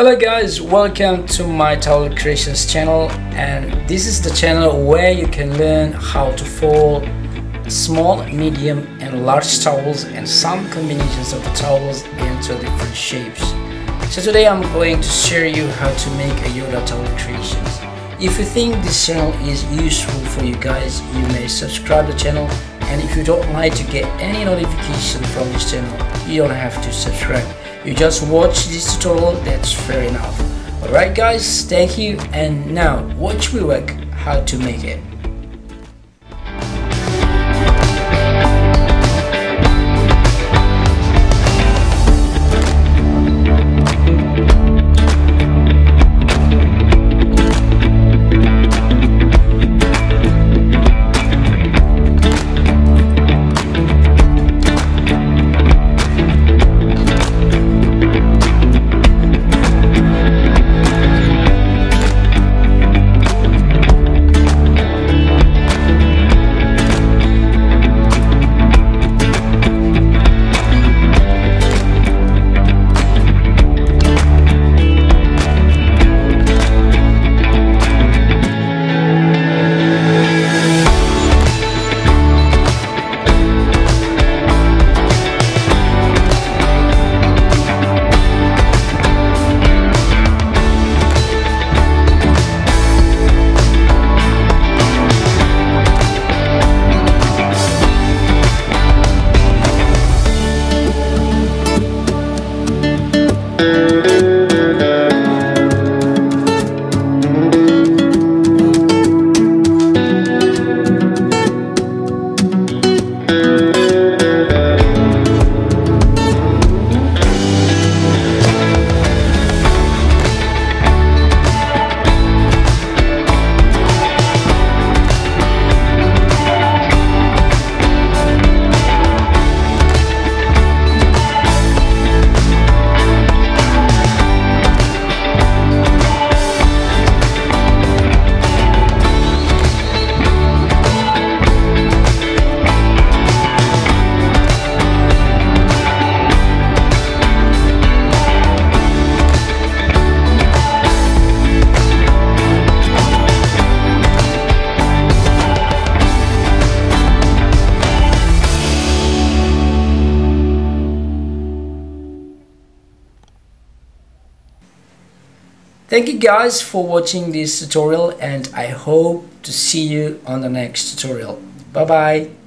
Hello guys, welcome to my towel creations channel, and this is the channel where you can learn how to fold small, medium and large towels and some combinations of the towels into different shapes. So today I'm going to share you how to make a Yoda towel creations. If you think this channel is useful for you guys, you may subscribe to the channel, and if you don't like to get any notification from this channel, you don't have to subscribe. You just watch this tutorial, that's fair enough. Alright guys, thank you, and now watch me work how to make it. Thank you guys for watching this tutorial, and I hope to see you on the next tutorial. Bye bye.